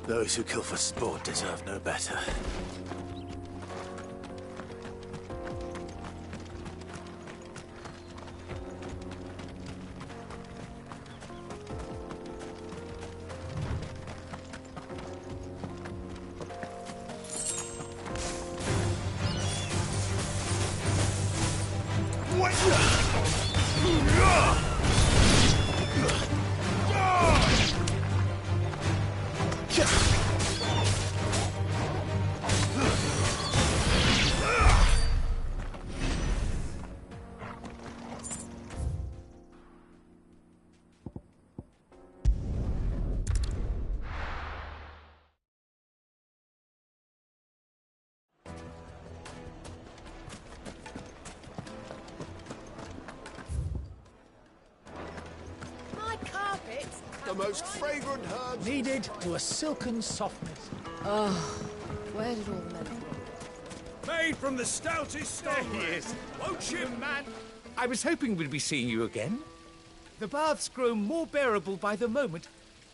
Those who kill for sport deserve no better. The most fragrant herbs Kneaded to a silken softness. Oh, where did all the men go? Made from the stoutest stone. There he is. Won't you, man? I was hoping we'd be seeing you again. The baths grow more bearable by the moment.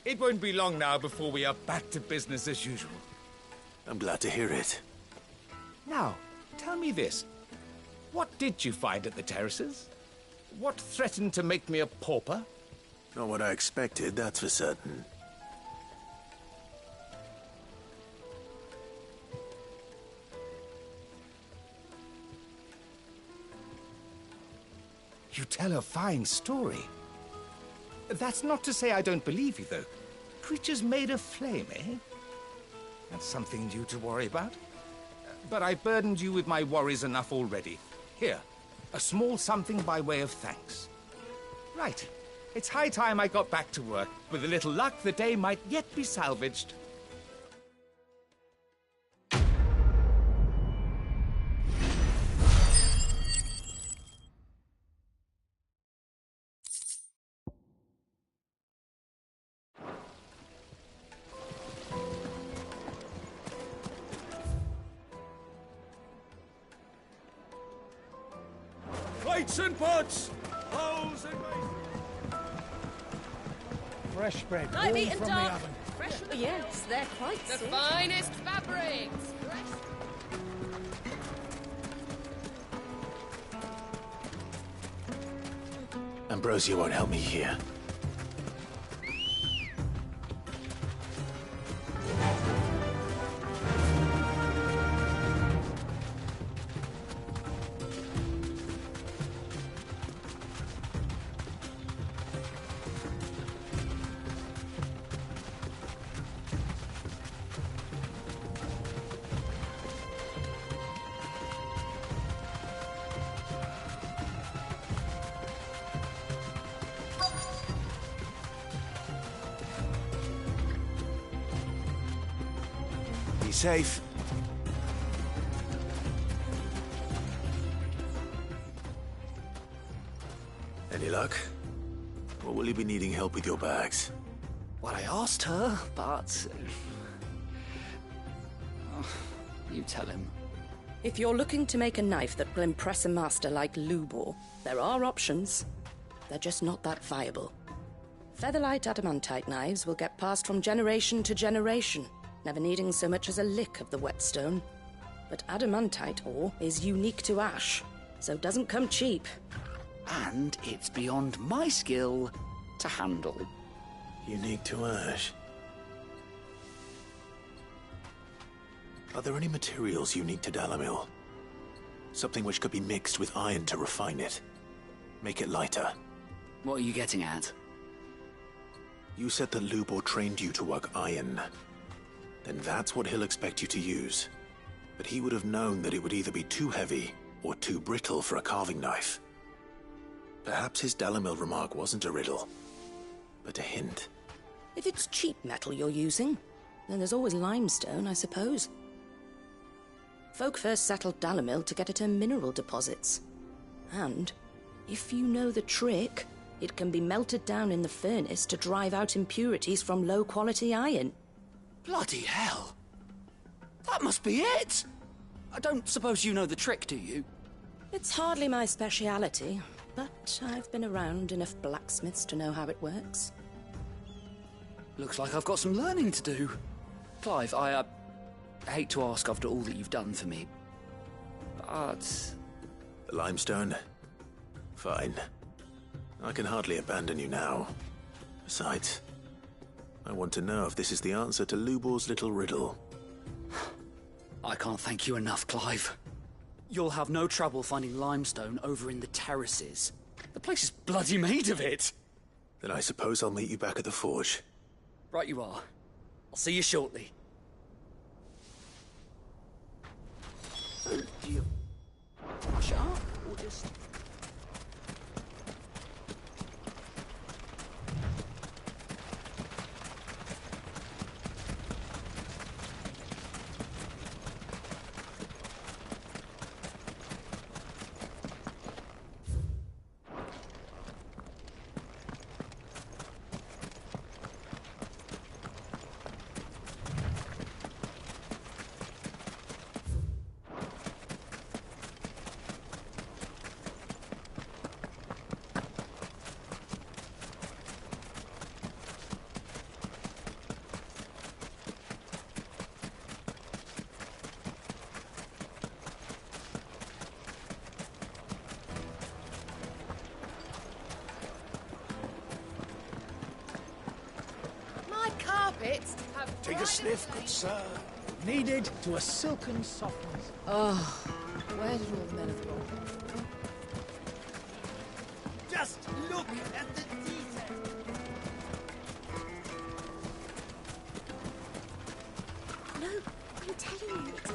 It won't be long now before we are back to business as usual. I'm glad to hear it. Now, tell me this. What did you find at the terraces? What threatened to make me a pauper? Not what I expected, that's for certain. You tell a fine story. That's not to say I don't believe you, though. Creatures made of flame, eh? That's something new to worry about. But I burdened you with my worries enough already. Here, a small something by way of thanks. Right. It's high time I got back to work. With a little luck, the day might yet be salvaged. Plates and pots! Bowls and mason. Fresh bread, Night all meat and from the duck. oven. Fresh. Yes, they're quite The sick. finest fabrics! Ambrosia won't help me here. Be safe. Any luck? Or will you be needing help with your bags? Well, I asked her, but... you tell him. If you're looking to make a knife that will impress a master like Lubor, there are options. They're just not that viable. Featherlight adamantite knives will get passed from generation to generation, never needing so much as a lick of the whetstone. But adamantite ore is unique to ash, so doesn't come cheap. And it's beyond my skill to handle. Unique to ash. Are there any materials unique to Dalimil? Something which could be mixed with iron to refine it. Make it lighter. What are you getting at? You said that Lubor trained you to work iron. Then that's what he'll expect you to use. But he would have known that it would either be too heavy or too brittle for a carving knife. Perhaps his Dalimil remark wasn't a riddle, but a hint. If it's cheap metal you're using, then there's always limestone, I suppose. Folk first settled Dalimil to get at her mineral deposits. And, if you know the trick, it can be melted down in the furnace to drive out impurities from low-quality iron. Bloody hell! That must be it! I don't suppose you know the trick, do you? It's hardly my speciality, but I've been around enough blacksmiths to know how it works. Looks like I've got some learning to do. Clive, I hate to ask after all that you've done for me, but... The limestone? Fine. I can hardly abandon you now. Besides, I want to know if this is the answer to Lubor's little riddle. I can't thank you enough, Clive. You'll have no trouble finding limestone over in the terraces. The place is bloody made of it. Then I suppose I'll meet you back at the forge. Right you are. I'll see you shortly. So, do you rush up, or just... Carpets have Take a sniff, good sir. Needed to a silken softness. Oh, where did all the men have gone? Just look at the detail. No, I'm telling you, it's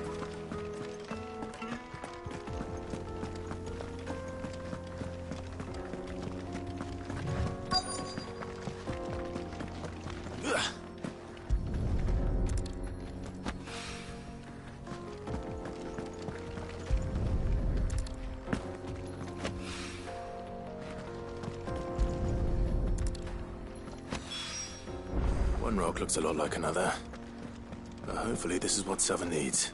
One rock looks a lot like another. But hopefully this is what Severn needs.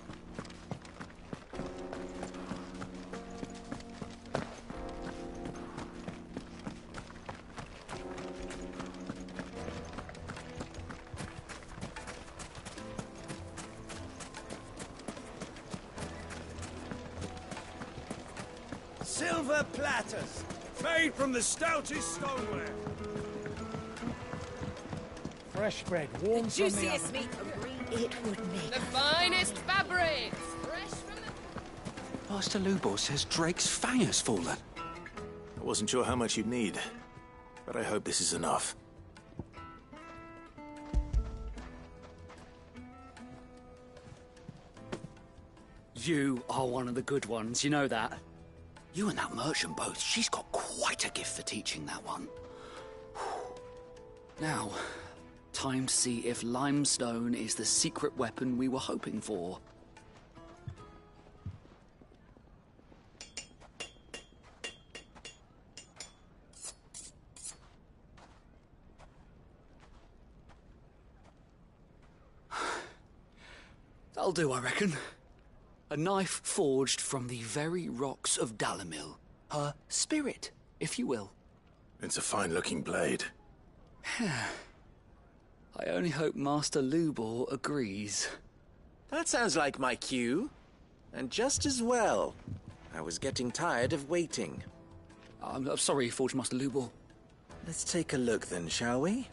Silver platters, made from the stoutest stoneware. Fresh bread, warm from the juiciest oven. meat it would make. The finest fabrics, fresh from the... Master Lubor says Drake's fang has fallen. I wasn't sure how much you'd need, but I hope this is enough. You are one of the good ones, you know that. You and that merchant both, she's got quite a gift for teaching that one. Now, time to see if limestone is the secret weapon we were hoping for. That'll do, I reckon. A knife forged from the very rocks of Dalimil. Her spirit, if you will. It's a fine-looking blade. I only hope Master Lubor agrees. That sounds like my cue. And just as well. I was getting tired of waiting. I'm sorry, Forge Master Lubor. Let's take a look then, shall we?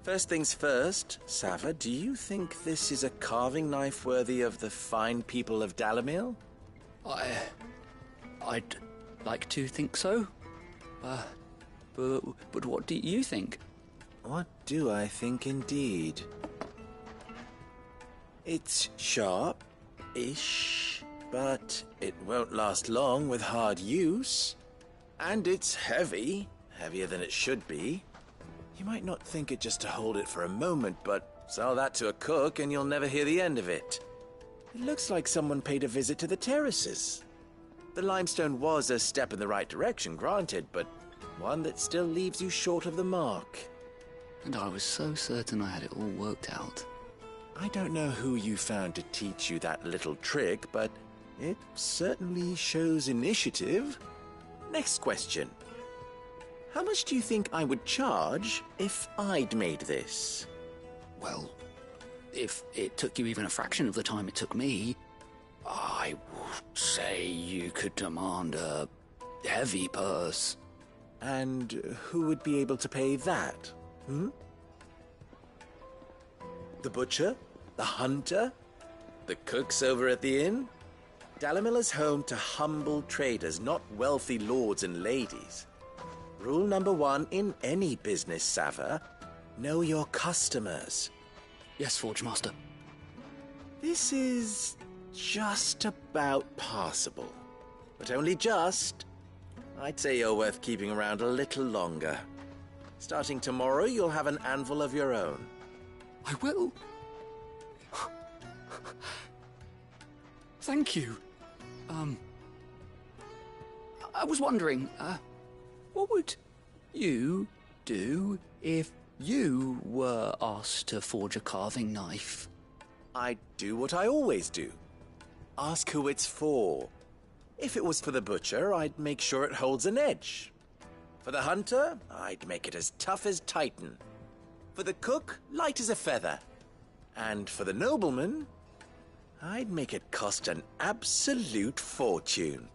First things first, Sava, do you think this is a carving knife worthy of the fine people of Dalimil? I'd like to think so. But what do you think? What do I think indeed? It's sharp-ish, but it won't last long with hard use. And it's heavy, heavier than it should be. You might not think it just to hold it for a moment, but sell that to a cook and you'll never hear the end of it. It looks like someone paid a visit to the terraces. The limestone was a step in the right direction, granted, but one that still leaves you short of the mark. And I was so certain I had it all worked out. I don't know who you found to teach you that little trick, but it certainly shows initiative. Next question. How much do you think I would charge if I'd made this? Well, if it took you even a fraction of the time it took me, I would say you could demand a heavy purse. And who would be able to pay that? The butcher? The hunter? The cooks over at the inn? Dalimil is home to humble traders, not wealthy lords and ladies. Rule number 1 in any business, Sava: know your customers. Yes, Forge Master. This is just about passable. But only just. I'd say you're worth keeping around a little longer. Starting tomorrow, you'll have an anvil of your own. I will. Thank you. I was wondering, what would you do if you were asked to forge a carving knife? I'd do what I always do. Ask who it's for. If it was for the butcher, I'd make sure it holds an edge. For the hunter, I'd make it as tough as Titan. For the cook, light as a feather. And for the nobleman, I'd make it cost an absolute fortune.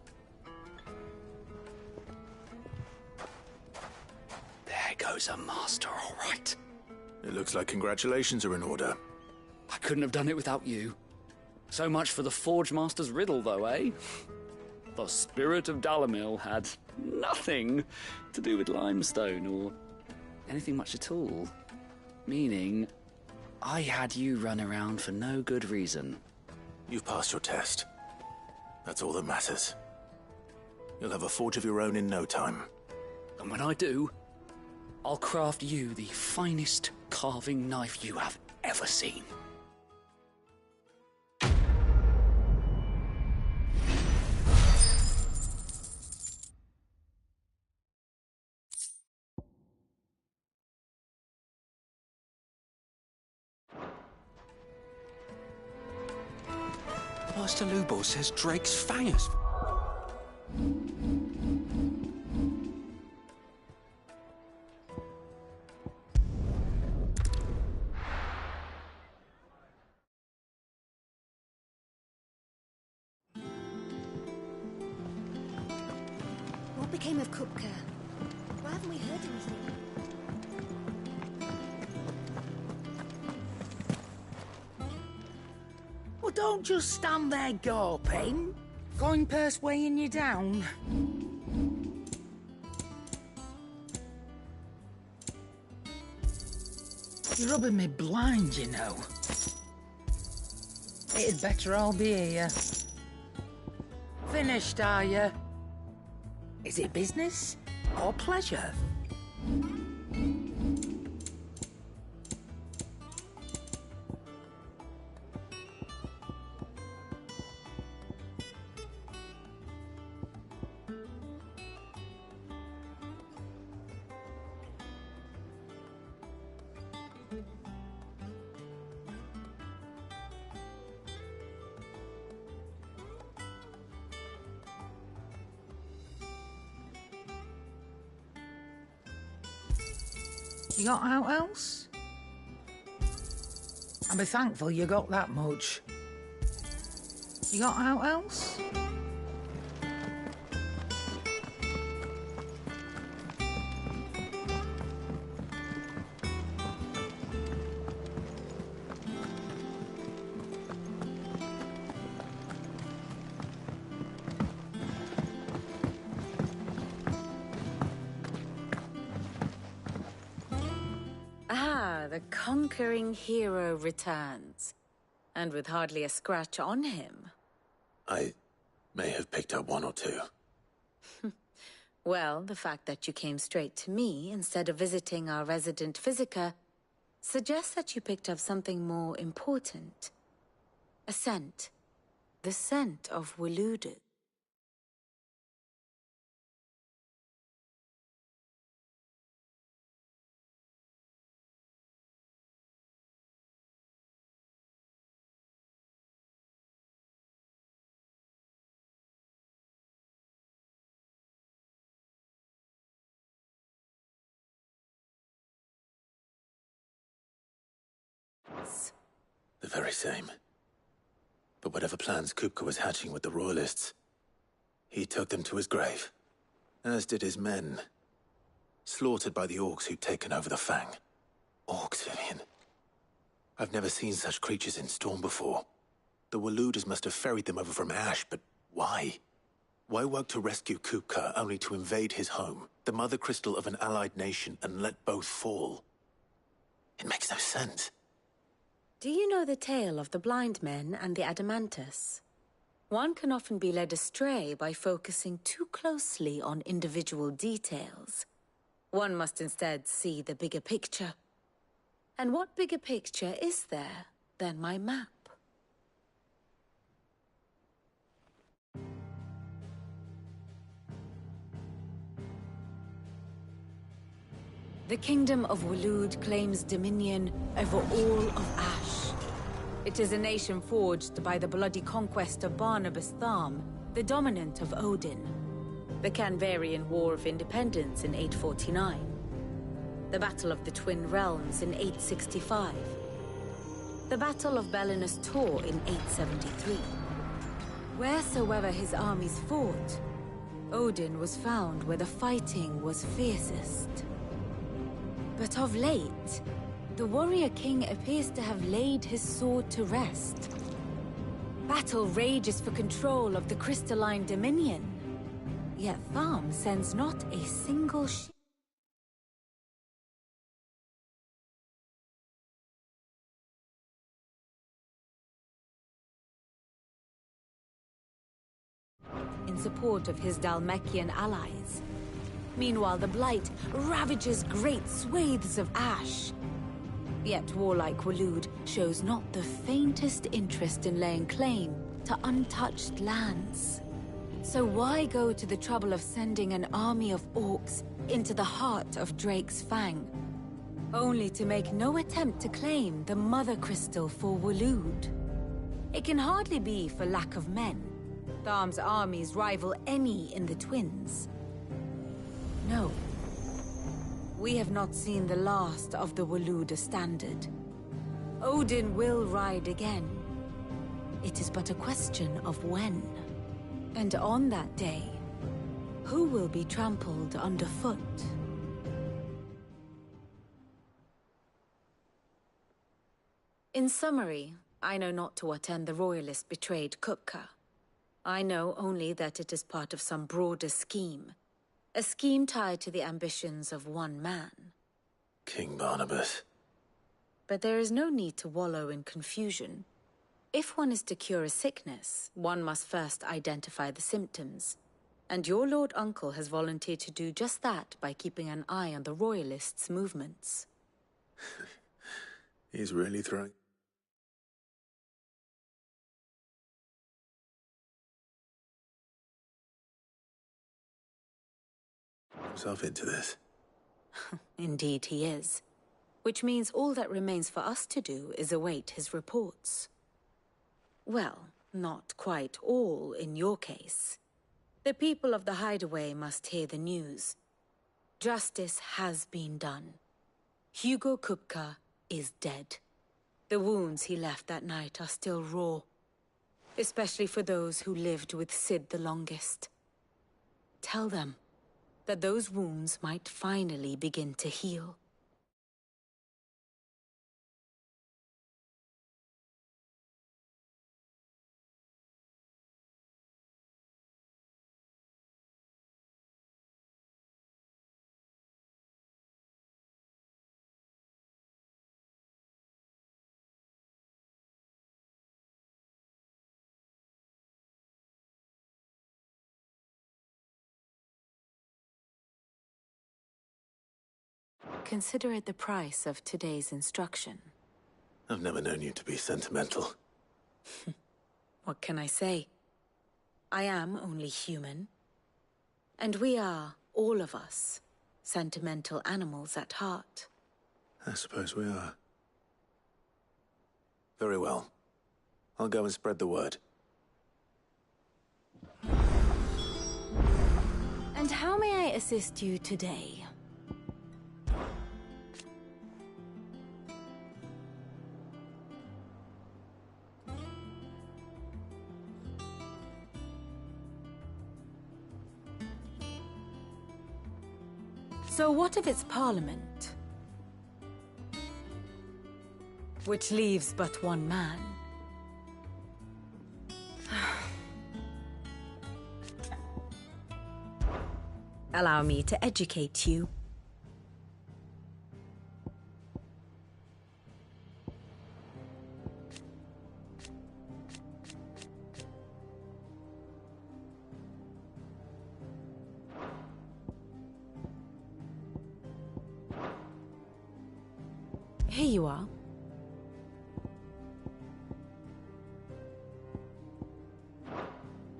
There goes a master, all right. It looks like congratulations are in order. I couldn't have done it without you. So much for the Forge Master's riddle, though, eh? The spirit of Dalimil had nothing to do with limestone or anything much at all. Meaning, I had you run around for no good reason. You've passed your test. That's all that matters. You'll have a forge of your own in no time. And when I do, I'll craft you the finest carving knife you have ever seen. Master Lubo says Drake's fangers. What became of Kupka? Why haven't we heard anything? Well, don't just stand there gawping. Coin purse weighing you down. You're rubbing me blind, you know. It'd better all be here. Finished, are you? Is it business or pleasure? You got out else? I'll be thankful you got that much. You got out else? The conquering hero returns, and with hardly a scratch on him. I may have picked up one or two. Well, the fact that you came straight to me instead of visiting our resident physiker suggests that you picked up something more important. A scent. The scent of Waloed. The very same. But whatever plans Kupka was hatching with the Royalists, he took them to his grave. As did his men. Slaughtered by the orcs who'd taken over the Fang. Orcs, Vivian. I've never seen such creatures in Storm before. The Waluders must have ferried them over from Ash, but why? Why work to rescue Kupka only to invade his home, the mother crystal of an allied nation, and let both fall? It makes no sense. Do you know the tale of the blind men and the Adamantus? One can often be led astray by focusing too closely on individual details. One must instead see the bigger picture. And what bigger picture is there than my map? The Kingdom of Waloed claims dominion over all of Ash. It is a nation forged by the bloody conquest of Barnabas Tharm, the dominant of Odin. The Canvarian War of Independence in 849. The Battle of the Twin Realms in 865. The Battle of Belinus Tor in 873. Wheresoever his armies fought, Odin was found where the fighting was fiercest. But of late, the warrior king appears to have laid his sword to rest. Battle rages for control of the crystalline dominion. Yet Tharm sends not a single ship. In support of his Dhalmekian allies. Meanwhile, the Blight ravages great swathes of Ash. Yet warlike Waloed shows not the faintest interest in laying claim to untouched lands. So why go to the trouble of sending an army of orcs into the heart of Drake's Fang, only to make no attempt to claim the Mother Crystal for Waloed? It can hardly be for lack of men. Tharm's armies rival any in the Twins. No. We have not seen the last of the Walooder standard. Odin will ride again. It is but a question of when. And on that day, who will be trampled underfoot? In summary, I know not to what end the Royalists betrayed Kupka. I know only that it is part of some broader scheme. A scheme tied to the ambitions of one man. King Barnabas. But there is no need to wallow in confusion. If one is to cure a sickness, one must first identify the symptoms. And your Lord Uncle has volunteered to do just that by keeping an eye on the Royalists' movements. He's really throwing himself into this. Indeed he is. Which means all that remains for us to do is await his reports. Well, not quite all in your case. The people of the Hideaway must hear the news. Justice has been done. Hugo Kupka is dead. The wounds he left that night are still raw. Especially for those who lived with Sid the longest. Tell them that those wounds might finally begin to heal. Consider it the price of today's instruction. I've never known you to be sentimental. What can I say? I am only human. And we are, all of us, sentimental animals at heart. I suppose we are. Very well. I'll go and spread the word. And how may I assist you today? So what if it's Parliament? Which leaves but one man. Allow me to educate you. Here you are.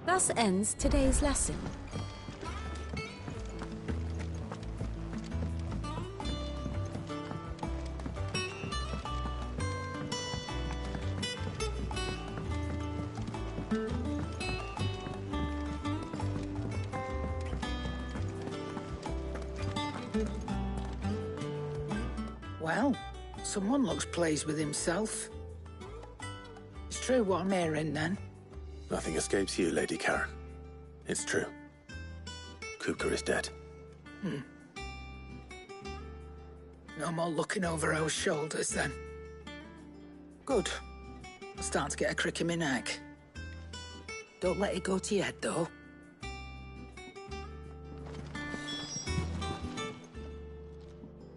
Thus ends today's lesson. Well, someone looks pleased with himself. It's true what I'm hearing, then. Nothing escapes you, Lady Karen. It's true. Kupka is dead. No more looking over our shoulders, then. Good. I'm starting to get a crick in my neck. Don't let it go to your head, though.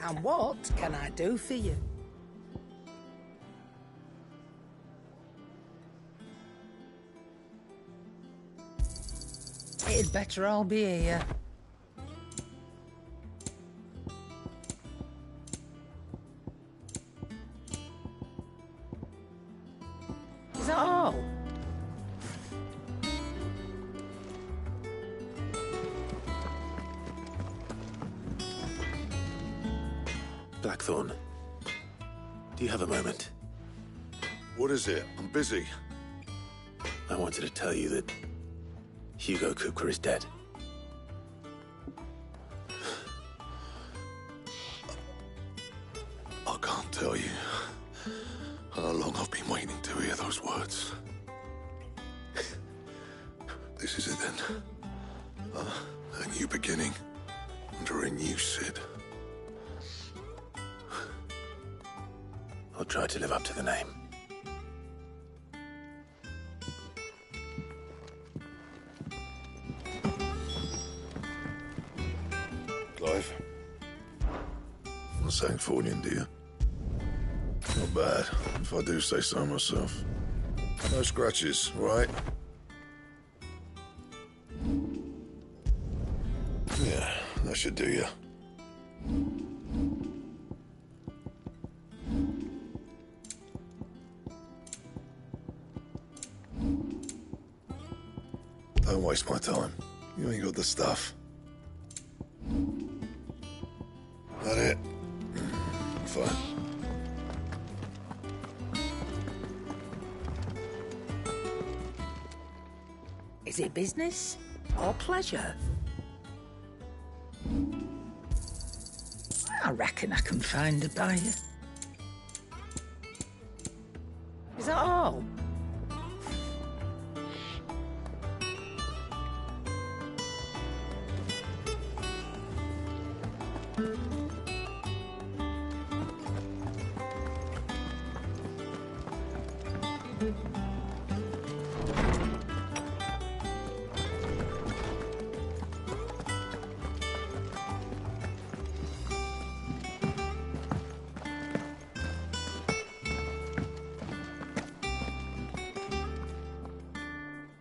And what can I do for you? It'd better all be here. Is that all? Blackthorn, do you have a moment? What is it? I'm busy. I wanted to tell you that Hugo Kupka is dead. I can't tell you how long I've been waiting to hear those words. This is it then. A new beginning under a new Cid. I'll try to live up to the name. Clive. I'm Sancthornian, dear. Not bad, if I do say so myself. No scratches, right? Yeah, that should do you. Don't waste my time. You ain't got the stuff. That it? Fine. Is it business or pleasure? I reckon I can find a buyer. Is that all?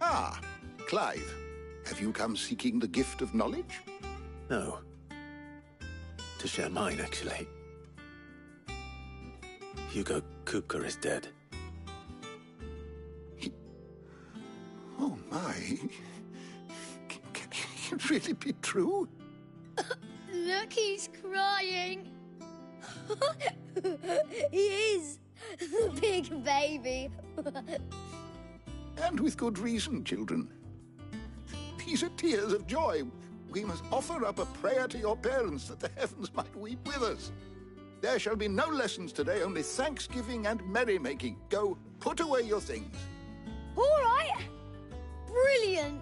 Ah, Clive. Have you come seeking the gift of knowledge? No. To share mine, actually. Hugo Kupka is dead. Oh, my. Can it really be true? Look, he's crying. He is. The big baby. And with good reason, children. These are tears of joy. We must offer up a prayer to your parents that the heavens might weep with us. There shall be no lessons today, only thanksgiving and merrymaking. Go, put away your things. All right. Brilliant.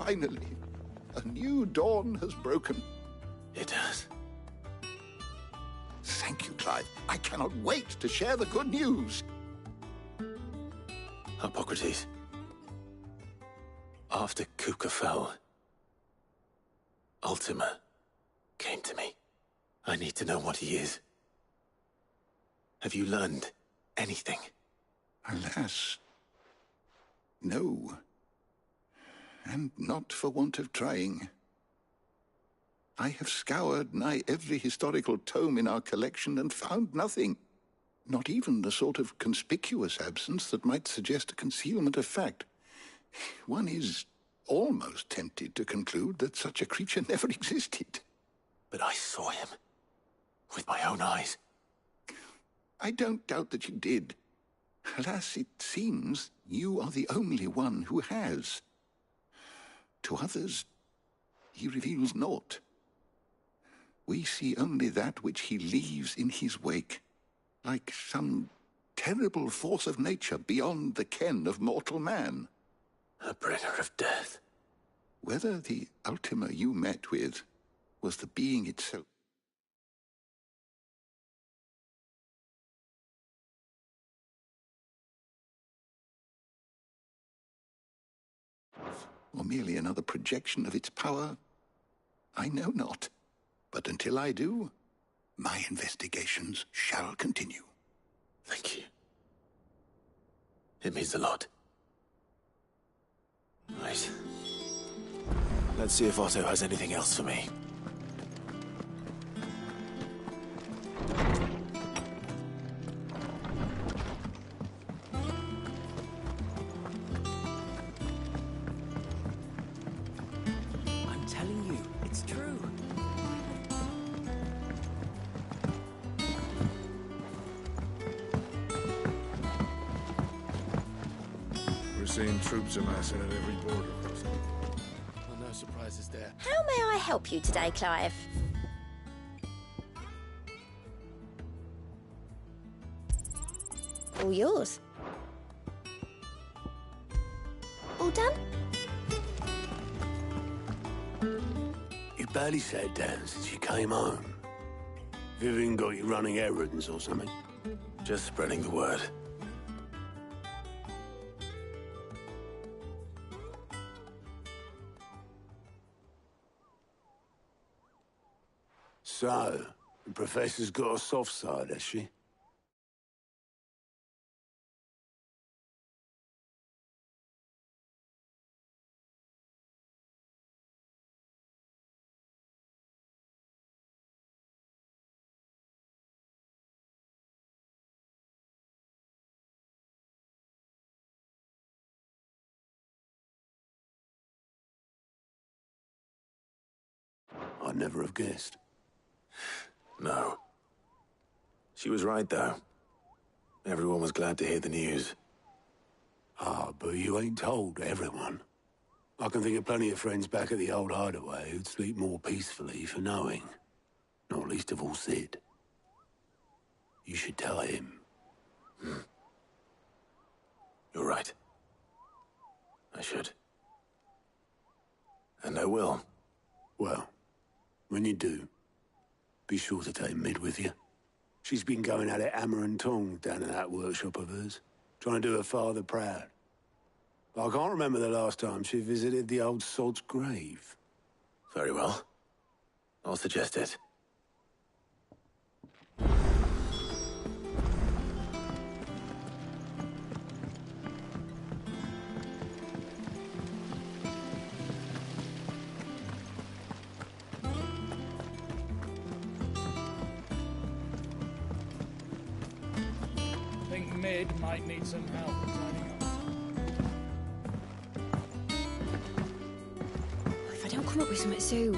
Finally, a new dawn has broken. It has. Thank you, Clive. I cannot wait to share the good news. Hippocrates. After Kupka fell, Ultima came to me. I need to know what he is. Have you learned anything? Alas, no. And not for want of trying. I have scoured nigh every historical tome in our collection and found nothing. Not even the sort of conspicuous absence that might suggest a concealment of fact. One is almost tempted to conclude that such a creature never existed. But I saw him. With my own eyes. I don't doubt that you did. Alas, it seems you are the only one who has. To others, he reveals naught. We see only that which he leaves in his wake, like some terrible force of nature beyond the ken of mortal man. A bringer of death. Whether the Ultima you met with was the being itself. Or merely another projection of its power, I know not. But until I do, my investigations shall continue. Thank you. It means a lot. Right. Let's see if Otto has anything else for me. I'm telling you, it's true. We're seeing troops amassing at every border crossing. Well, no surprises there. How may I help you today, Clive? All yours. All done? You barely sat down since you came home. Vivian got you running errands or something? Just spreading the word. So, the Professor's got a soft side, has she? I'd never have guessed. No. She was right, though. Everyone was glad to hear the news. Ah, but you ain't told everyone. I can think of plenty of friends back at the old hideaway who'd sleep more peacefully for knowing. Not least of all Sid. You should tell him. You're right. I should. And I will. Well, when you do, be sure to take Mid with you. She's been going at it hammer and tong down in that workshop of hers, trying to do her father proud. But I can't remember the last time she visited the old sod's grave. Very well. I'll suggest it. I think Mid might need some help tidying up. If I don't come up with something soon.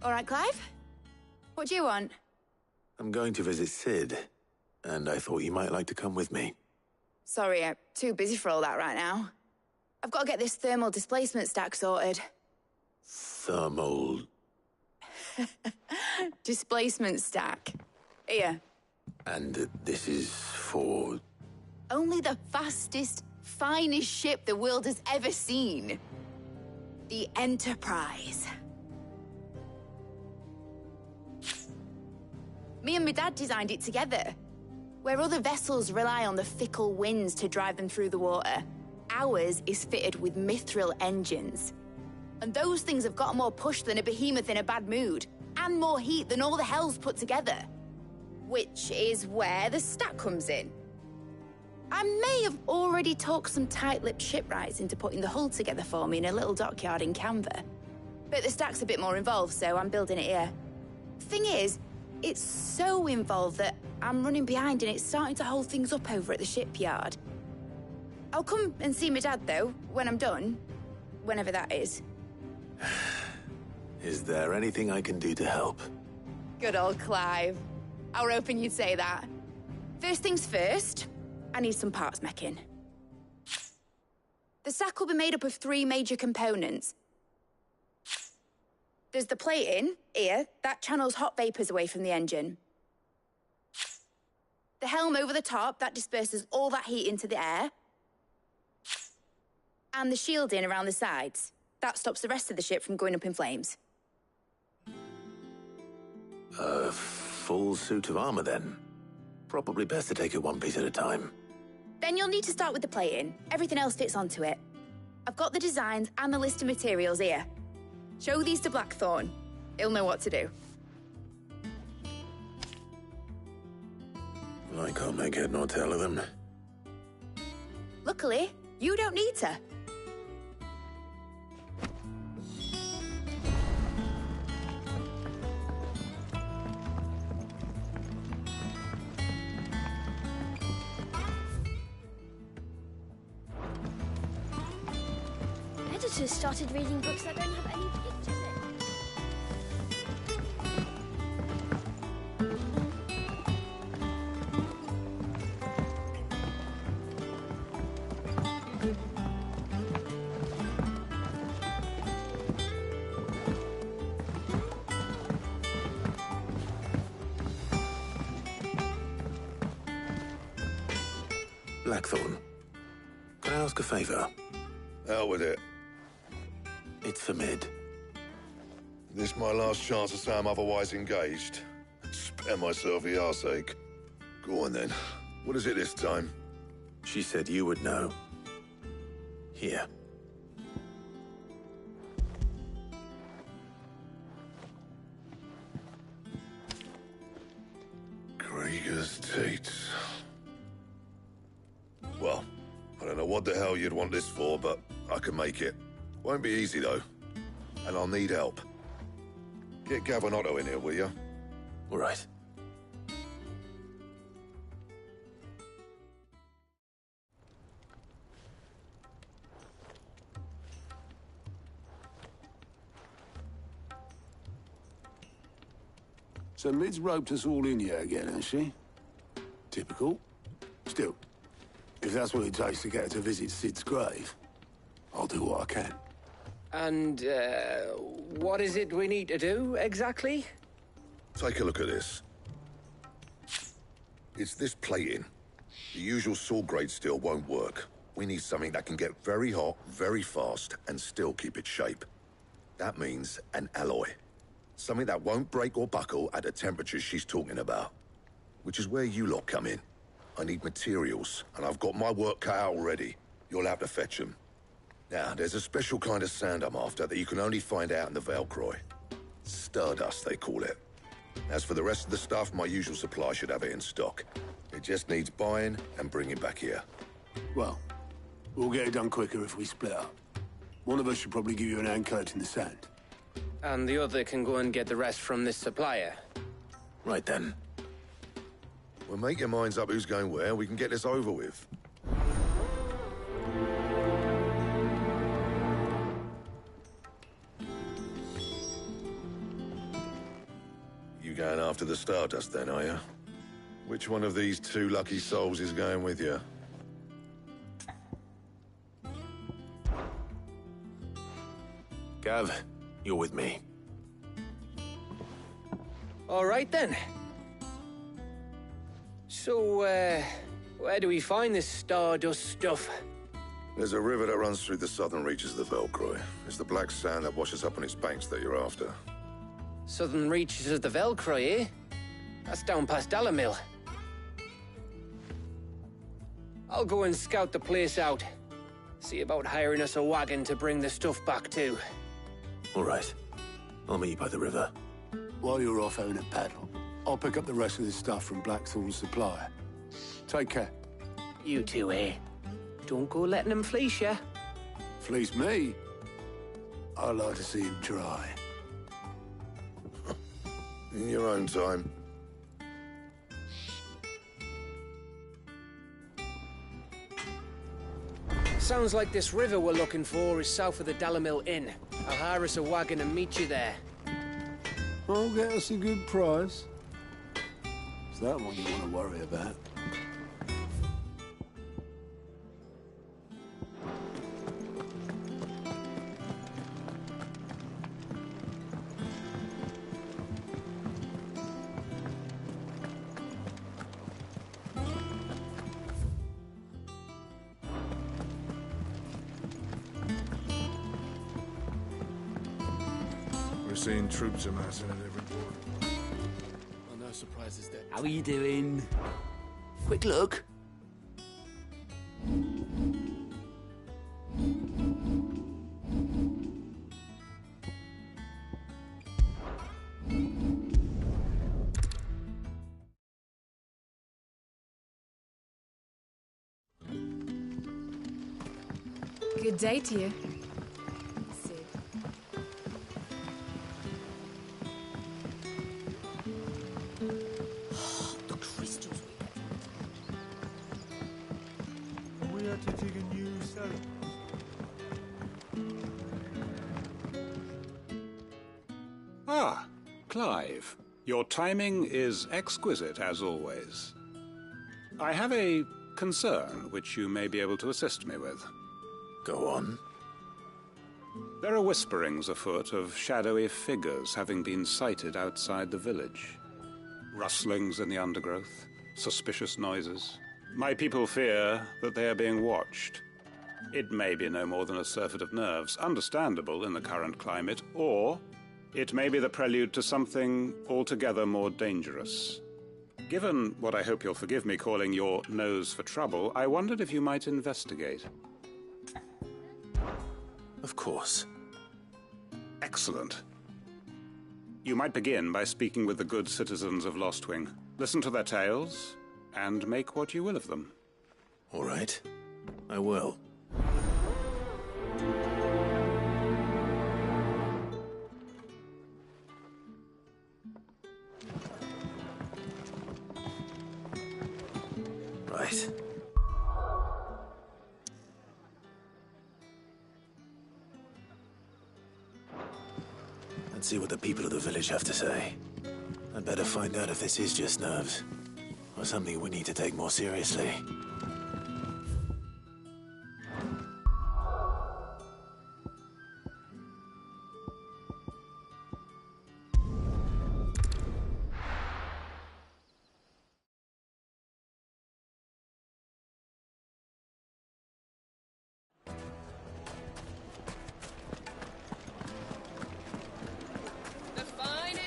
All right, Clive? What do you want? I'm going to visit Sid, and I thought you might like to come with me. Sorry, I'm too busy for all that right now. I've got to get this thermal displacement stack sorted. Thermal... Displacement stack. Here. And this is for... Only the fastest, finest ship the world has ever seen. The Enterprise. Me and my dad designed it together. Where other vessels rely on the fickle winds to drive them through the water, ours is fitted with mithril engines. And those things have got more push than a behemoth in a bad mood, and more heat than all the hells put together. Which is where the stack comes in. I may have already talked some tight-lipped shipwrights into putting the hull together for me in a little dockyard in Canva. But the stack's a bit more involved, so I'm building it here. Thing is, it's so involved that I'm running behind and it's starting to hold things up over at the shipyard. I'll come and see my dad, though, when I'm done. Whenever that is. Is there anything I can do to help? Good old Clive. I were hoping you'd say that. First things first, I need some parts meching. The stack will be made up of 3 major components. There's the plating, here, that channels hot vapors away from the engine. The helm over the top, that disperses all that heat into the air. And the shielding around the sides. That stops the rest of the ship from going up in flames. A full suit of armor, then. Probably best to take it one piece at a time. Then you'll need to start with the plating. Everything else fits onto it. I've got the designs and the list of materials here. Show these to Blackthorn. He'll know what to do. I can't make head nor tail of them. Luckily, you don't need to. Editors started reading books that don't have any pictures in. Blackthorn, can I ask a favor? Out with it. It's for Mid. This my last chance to say I'm otherwise engaged. Spare myself the arseache. Go on then. What is it this time? She said you would know. Here. Krieger's Tates. Well, I don't know what the hell you'd want this for, but I can make it. Won't be easy, though. And I'll need help. Get Gavin-Otto in here, will you? All right. So Mid's roped us all in here again, has she? Typical. Still, if that's what it takes to get her to visit Sid's grave, I'll do what I can. And, what is it we need to do, exactly? Take a look at this. It's this plating. The usual sword-grade steel won't work. We need something that can get very hot, very fast, and still keep its shape. That means an alloy. Something that won't break or buckle at the temperatures she's talking about. Which is where you lot come in. I need materials, and I've got my work cut out already. You'll have to fetch them. Now, there's a special kind of sand I'm after that you can only find out in the Valcroy. Stardust, they call it. As for the rest of the stuff, my usual supply should have it in stock. It just needs buying and bringing back here. Well, we'll get it done quicker if we split up. One of us should probably give you an hand collecting the sand. And the other can go and get the rest from this supplier. Right then. Well, make your minds up who's going where, we can get this over with. You going after the Stardust then, are you? Which one of these 2 lucky souls is going with you? Gav, you're with me. All right, then. So, where do we find this Stardust stuff? There's a river that runs through the southern reaches of the Velcroy. It's the black sand that washes up on its banks that you're after. Southern reaches of the Velcroy, eh? That's down past Dalamil. I'll go and scout the place out. See about hiring us a wagon to bring the stuff back to. All right. I'll meet you by the river. While you're off having a paddle, I'll pick up the rest of this stuff from Blackthorn's supplier. Take care. You two, eh? Don't go letting him fleece ya. Fleece me? I'd like to see him try. In your own time. Sounds like this river we're looking for is south of the Dalamil Inn. I'll hire us a wagon and meet you there. I'll get us a good price. Is that what you want to worry about? We're seeing troops amassing at every port. Well, no surprises there. How are you doing? Quick look. Good day to you. The crystals We had to dig a new cell. Ah, Clive. Your timing is exquisite, as always. I have a concern which you may be able to assist me with. Go on. There are whisperings afoot of shadowy figures having been sighted outside the village. Rustlings in the undergrowth, suspicious noises. My people fear that they are being watched. It may be no more than a surfeit of nerves, understandable in the current climate, or it may be the prelude to something altogether more dangerous. Given what I hope you'll forgive me calling your nose for trouble, I wondered if you might investigate. Of course. Excellent. You might begin by speaking with the good citizens of Lostwing. Listen to their tales, and make what you will of them. All right. I will. Right. Let's see what the people of the village have to say. I'd better find out if this is just nerves, or something we need to take more seriously.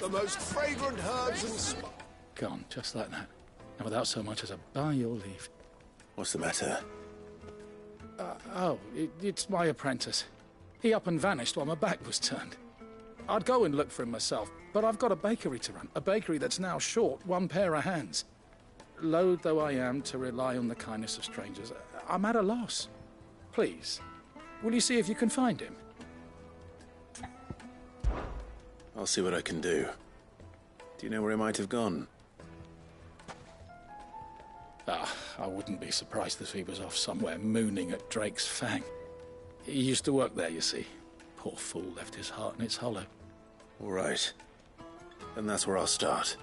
The most fragrant herbs and spices. Gone, just like that. And without so much as a by your leave. What's the matter? It's my apprentice. He up and vanished while my back was turned. I'd go and look for him myself, but I've got a bakery to run. A bakery that's now short one pair of hands. Loath though I am to rely on the kindness of strangers, I'm at a loss. Please, will you see if you can find him? I'll see what I can do. Do you know where he might have gone? I wouldn't be surprised if he was off somewhere mooning at Drake's Fang. He used to work there, you see. Poor fool left his heart in its hollow. All right. Then that's where I'll start.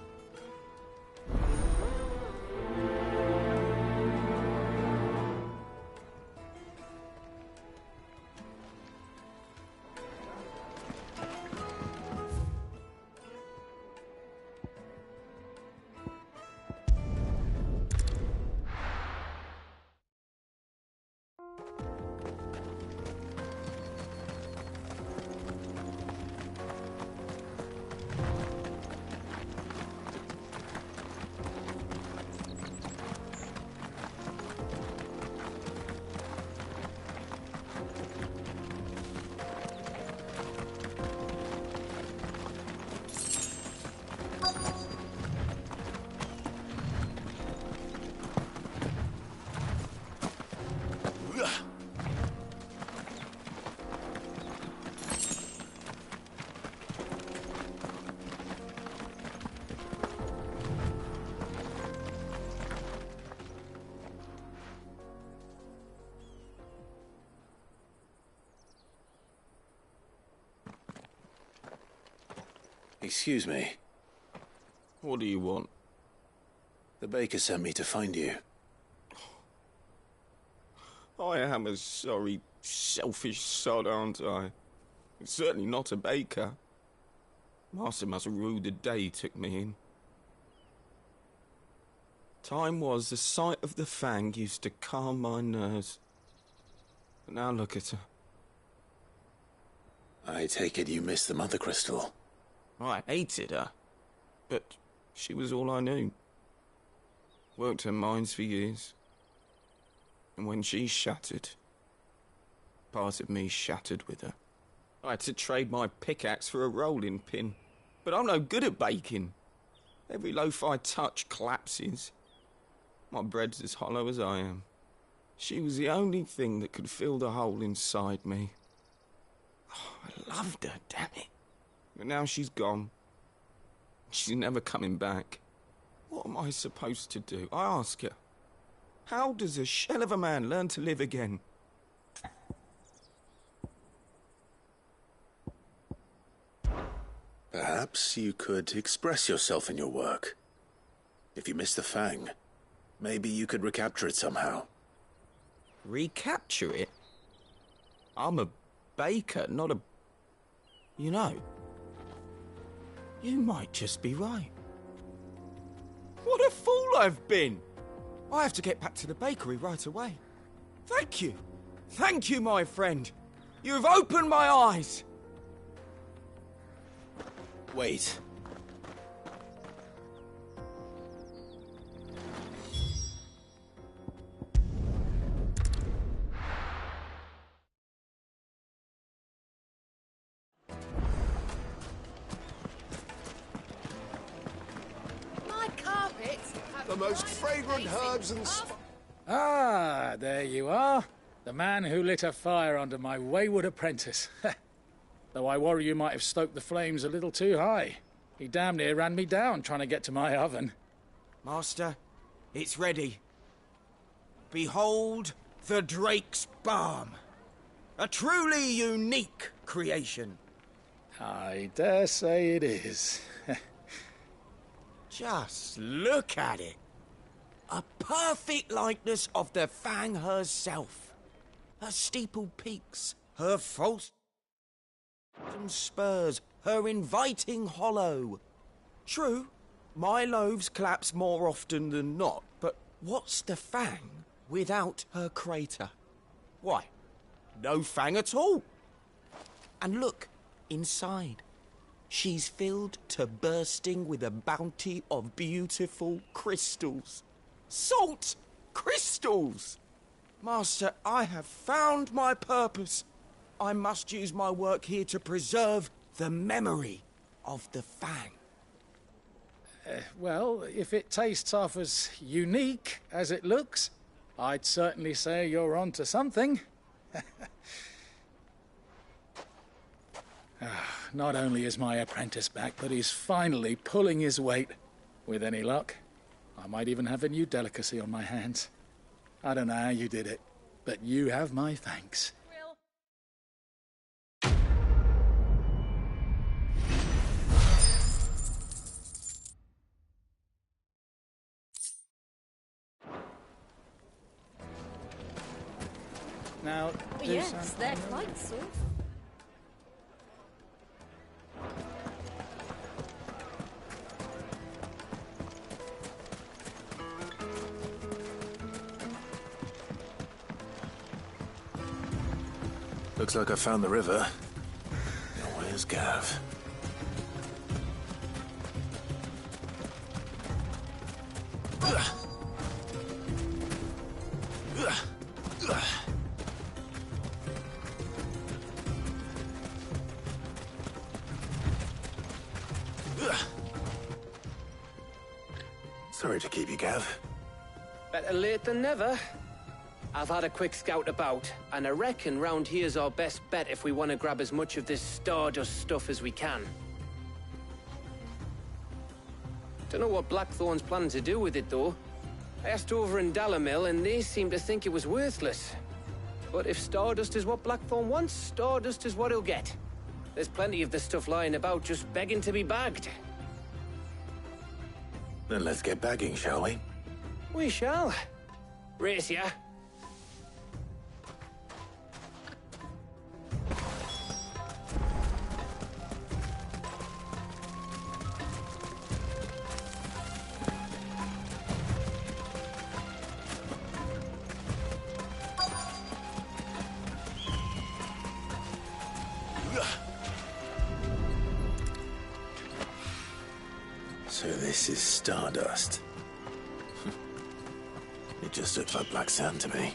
Excuse me. What do you want? The baker sent me to find you. I am a sorry, selfish sod, aren't I? Certainly not a baker. Master must have ruled the day he took me in. Time was the sight of the Fang used to calm my nerves. But now look at her. I take it you missed the Mother Crystal. I hated her, but she was all I knew. Worked her mines for years. And when she shattered, part of me shattered with her. I had to trade my pickaxe for a rolling pin. But I'm no good at baking. Every loaf I touch collapses. My bread's as hollow as I am. She was the only thing that could fill the hole inside me. Oh, I loved her, damn it. But now she's gone. She's never coming back. What am I supposed to do? I ask her. How does a shell of a man learn to live again? Perhaps you could express yourself in your work. If you miss the Fang, maybe you could recapture it somehow. Recapture it? I'm a baker, not a... You know, you might just be right. What a fool I've been! I have to get back to the bakery right away. Thank you. Thank you, my friend. You've opened my eyes. Wait. My carpets have The most fragrant herbs and Ah, there you are. The man who lit a fire under my wayward apprentice. Though I worry you might have stoked the flames a little too high. He damn near ran me down trying to get to my oven. Master, it's ready. Behold the Drake's Balm. A truly unique creation. I dare say it is. Just look at it. A perfect likeness of the Fang herself. Her steeple peaks, her false spurs, her inviting hollow. True, my loaves collapse more often than not, but what's the Fang without her crater? Why, no Fang at all. And look, inside. She's filled to bursting with a bounty of beautiful crystals. Salt crystals! Master, I have found my purpose. I must use my work here to preserve the memory of the Fang. Well, if it tastes half as unique as it looks, I'd certainly say you're onto something. Not only is my apprentice back, but he's finally pulling his weight. With any luck, I might even have a new delicacy on my hands. I don't know how you did it, but you have my thanks. Now, yes, they're quite soft. Looks like I found the river. Now where's Gav? Sorry to keep you, Gav. Better late than never. I've had a quick scout about, and I reckon round here's our best bet if we want to grab as much of this Stardust stuff as we can. Don't know what Blackthorn's planning to do with it, though. I asked over in Dalamil, and they seem to think it was worthless. But if Stardust is what Blackthorn wants, Stardust is what he'll get. There's plenty of the stuff lying about just begging to be bagged. Then let's get bagging, shall we? We shall. Race ya. So this is Stardust. It just looks like black sand to me.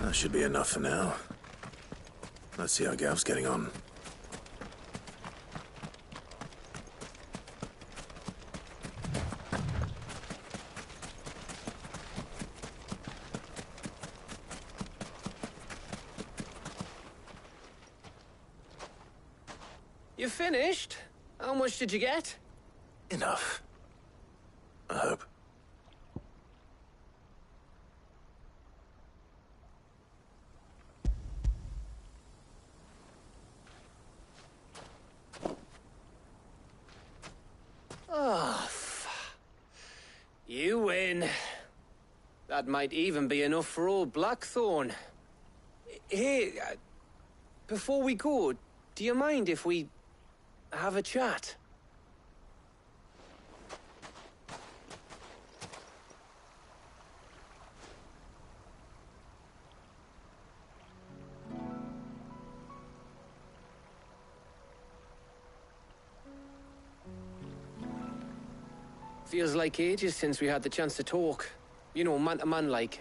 That should be enough for now. Let's see how Gav's getting on. You finished? How much did you get? Enough. I hope. Oh, you win. That might even be enough for old Blackthorn. Hey, before we go, do you mind if we have a chat? Feels like ages since we had the chance to talk. You know, man to man like.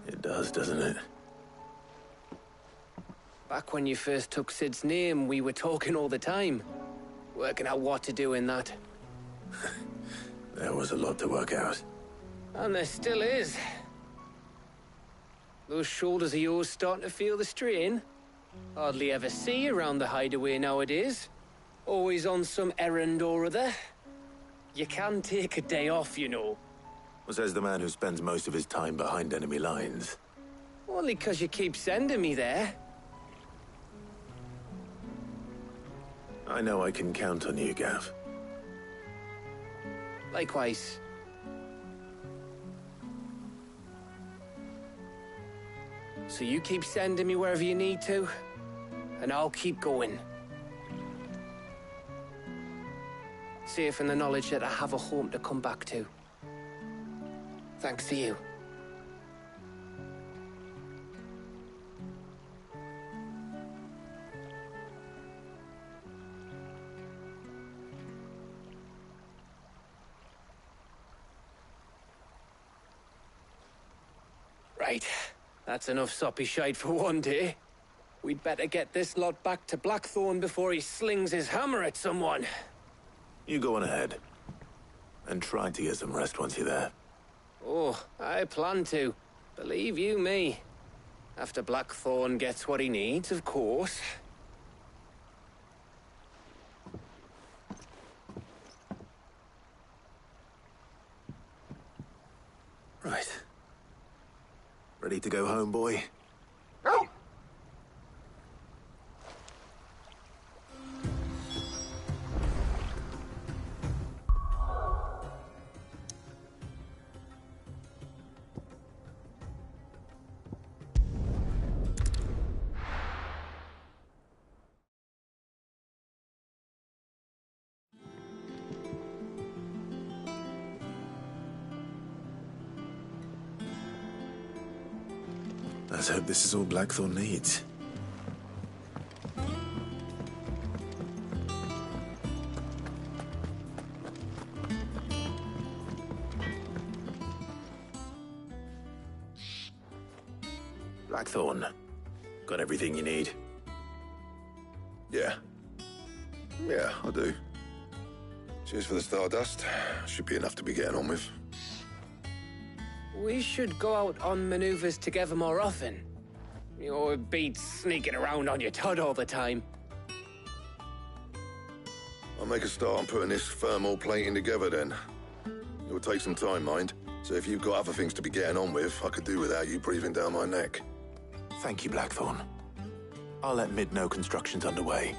It does, doesn't it? Back when you first took Sid's name, we were talking all the time. Working out what to do in that. There was a lot to work out. And there still is. Those shoulders of yours starting to feel the strain. Hardly ever see you around the hideaway nowadays. Always on some errand or other. You can take a day off, you know. Says the man who spends most of his time behind enemy lines. Only 'cause you keep sending me there. I know I can count on you, Gav. Likewise. So you keep sending me wherever you need to, and I'll keep going. Safe in the knowledge that I have a home to come back to. Thanks to you. Right, that's enough soppy shite for one day. We'd better get this lot back to Blackthorn before he slings his hammer at someone. You go on ahead. And try to get some rest once you're there. Oh, I plan to. Believe you me. After Blackthorn gets what he needs, of course. Right. Ready to go home, boy? Let's hope this is all Blackthorn needs. Blackthorn, got everything you need? Yeah. Yeah, I do. Cheers for the Stardust. Should be enough to be getting on with. We should go out on maneuvers together more often. You know, it beats sneaking around on your Todd all the time. I'll make a start on putting this thermal plating together then. It'll take some time, mind. So if you've got other things to be getting on with, I could do without you breathing down my neck. Thank you, Blackthorn. I'll let Mid know construction's underway.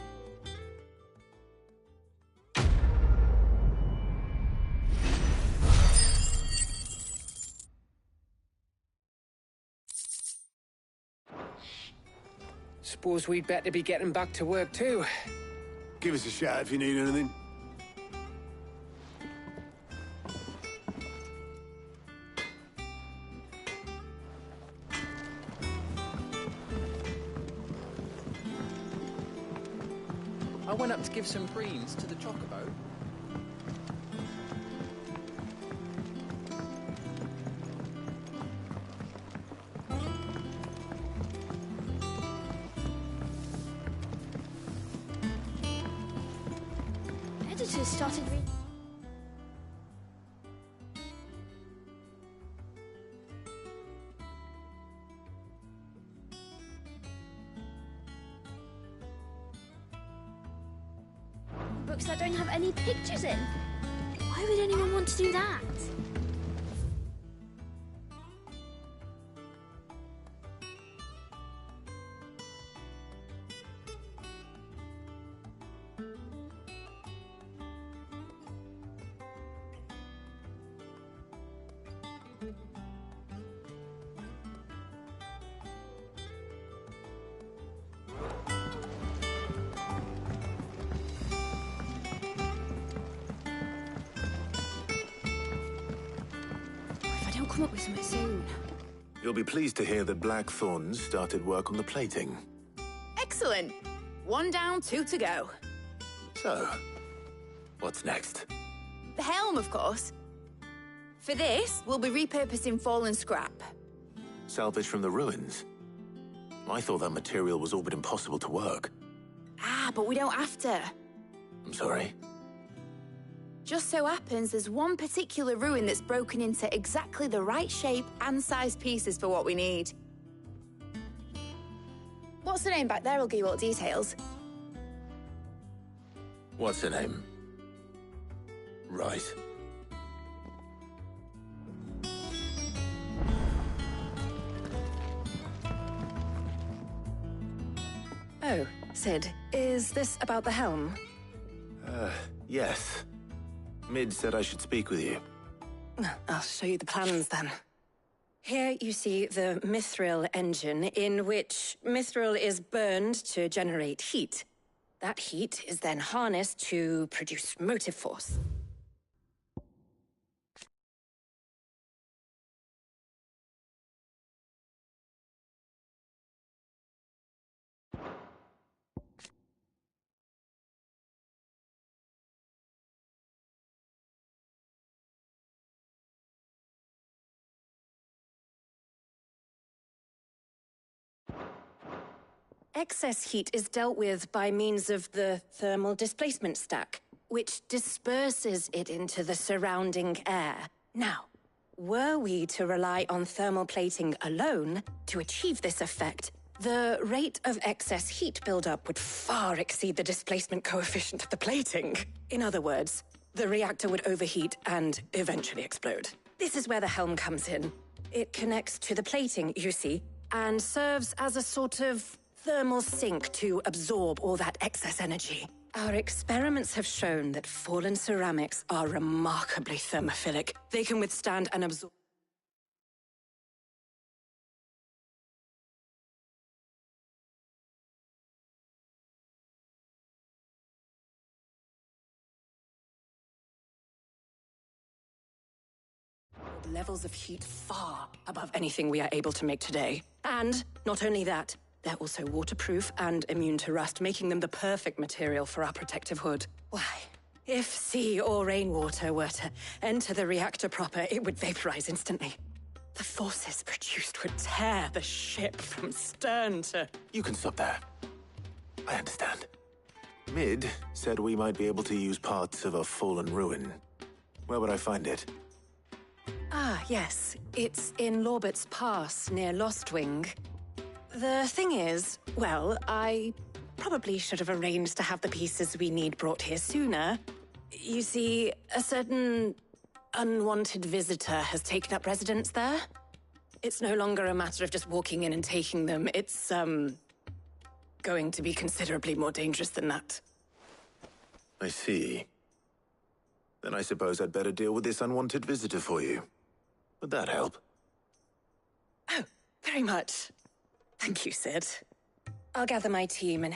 Suppose we'd better be getting back to work too. Give us a shout if you need anything. I went up to give some greens to the chocobo. Editors started reading. Books that don't have any pictures in. Why would anyone want to do that? Come up with something soon. You'll be pleased to hear that Blackthorn's started work on the plating. Excellent. 1 down, 2 to go. So, what's next? The helm, of course. For this, we'll be repurposing fallen scrap. Salvage from the ruins? I thought that material was all but impossible to work. Ah, but we don't have to. I'm sorry. Just so happens there's one particular ruin that's broken into exactly the right shape and size pieces for what we need. What's the name back there? I'll give you all the details. What's her name? Right. Oh, Sid, is this about the helm? Yes. Mid said I should speak with you. I'll show you the plans then. Here you see the Mithril engine, in which Mithril is burned to generate heat. That heat is then harnessed to produce motive force. Excess heat is dealt with by means of the thermal displacement stack, which disperses it into the surrounding air. Now, were we to rely on thermal plating alone to achieve this effect, the rate of excess heat buildup would far exceed the displacement coefficient of the plating. In other words, the reactor would overheat and eventually explode. This is where the helm comes in. It connects to the plating, you see, and serves as a sort of thermal sink to absorb all that excess energy. Our experiments have shown that fallen ceramics are remarkably thermophilic. They can withstand and absorb levels of heat far above anything we are able to make today. And not only that, they're also waterproof and immune to rust, making them the perfect material for our protective hood. Why, if sea or rainwater were to enter the reactor proper, it would vaporize instantly. The forces produced would tear the ship from stern to... You can stop there. I understand. Mid said we might be able to use parts of a fallen ruin. Where would I find it? Ah, yes. It's in Lorbert's Pass, near Lostwing. The thing is, well, I probably should have arranged to have the pieces we need brought here sooner. You see, a certain unwanted visitor has taken up residence there. It's no longer a matter of just walking in and taking them. It's, going to be considerably more dangerous than that. I see. Then I suppose I'd better deal with this unwanted visitor for you. Would that help? Oh, very much. Thank you, Sid. I'll gather my team and...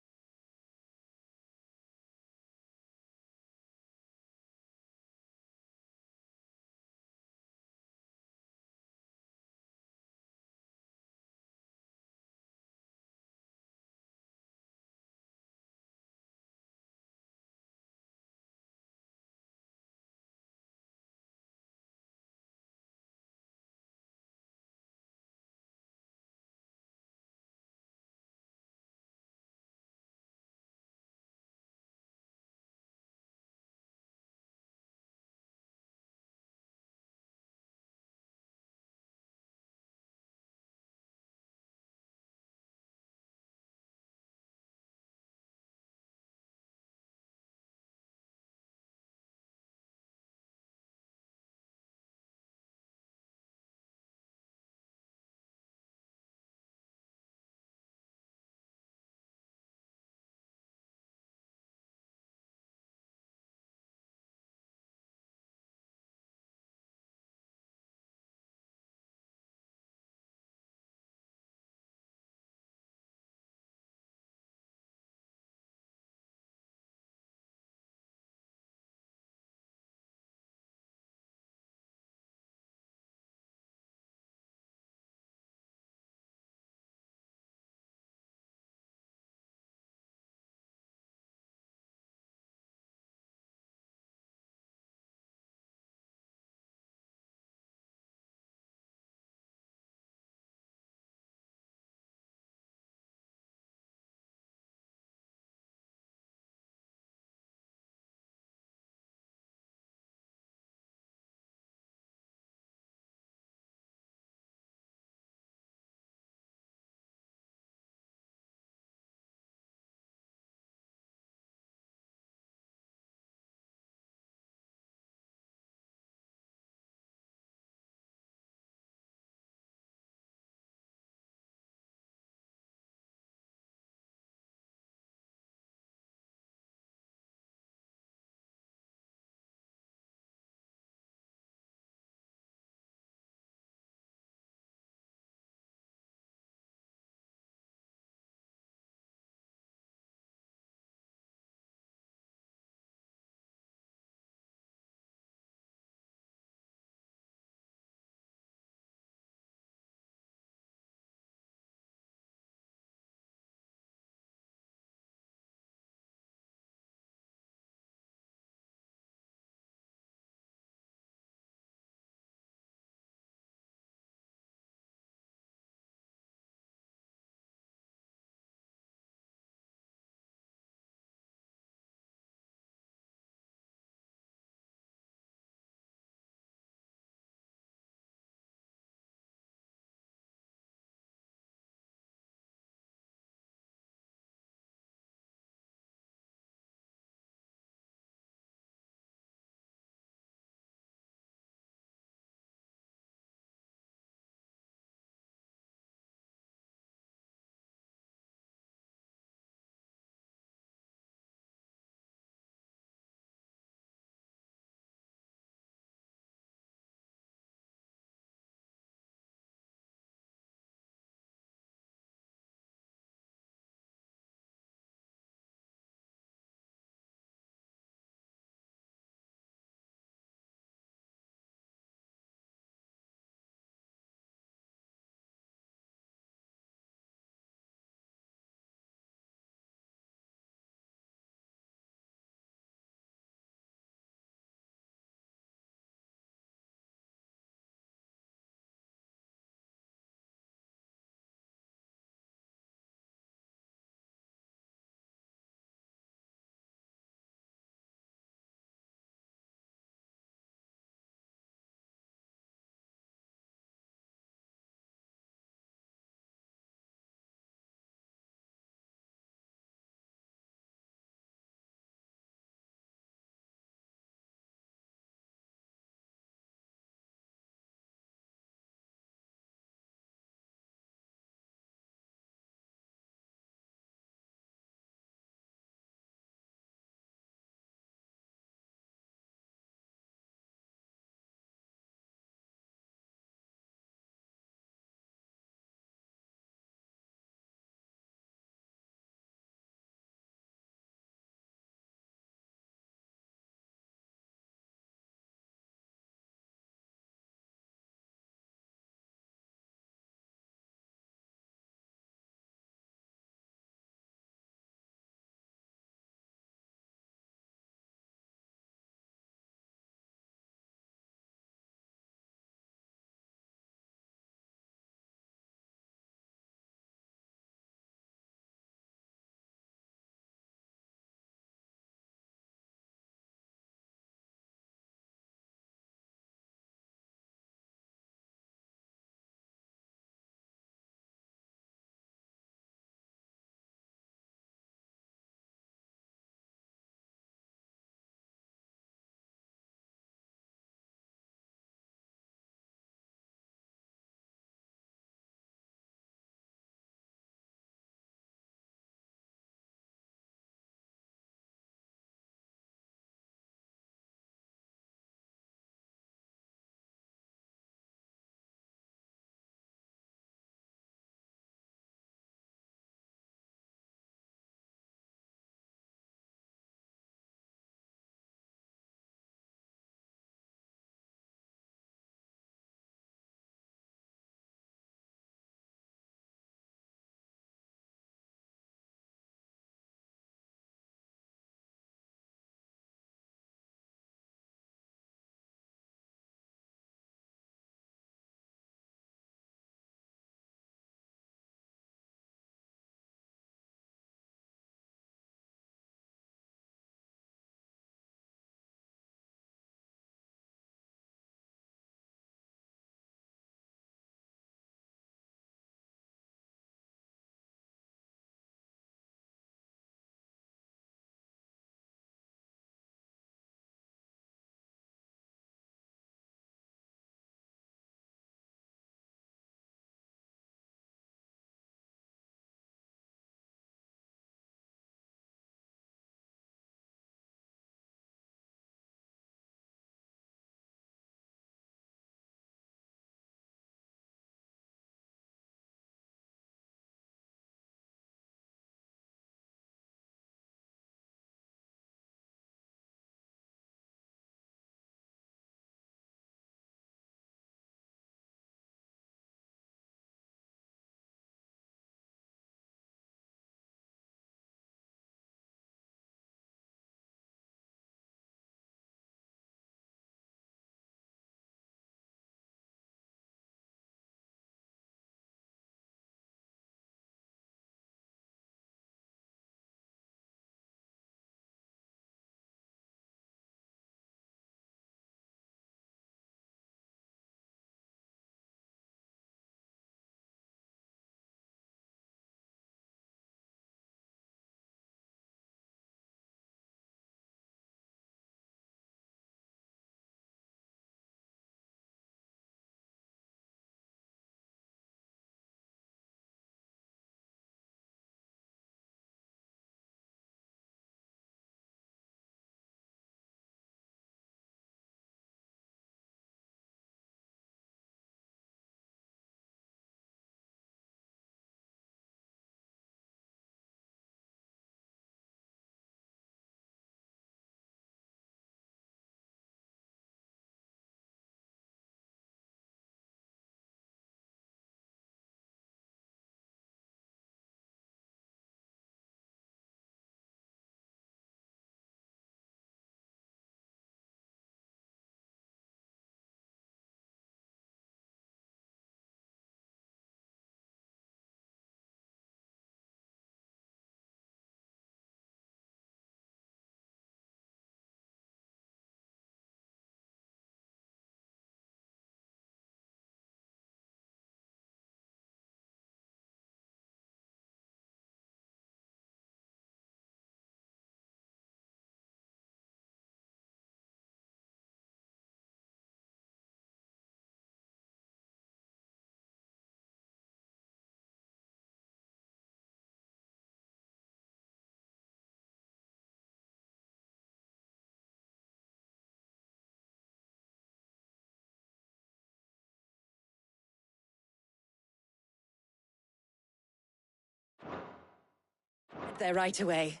there right away.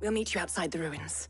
We'll meet you outside the ruins.